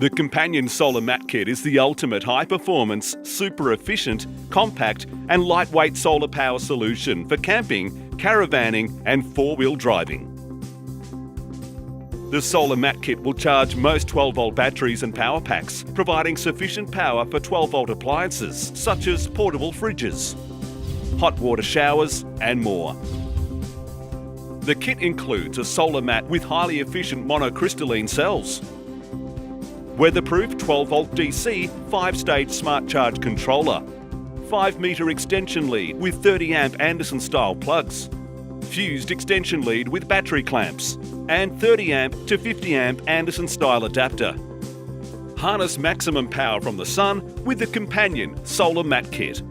The Companion Solar Mat Kit is the ultimate high-performance, super-efficient, compact and lightweight solar power solution for camping, caravanning and four-wheel driving. The Solar Mat Kit will charge most 12-volt batteries and power packs, providing sufficient power for 12-volt appliances such as portable fridges, hot water showers and more. The kit includes a solar mat with highly efficient monocrystalline cells, weatherproof 12-volt DC 5-stage smart charge controller, 5-metre extension lead with 30-amp Anderson-style plugs, fused extension lead with battery clamps, and 30-amp to 50-amp Anderson-style adapter. Harness maximum power from the sun with the Companion Solar Mat Kit.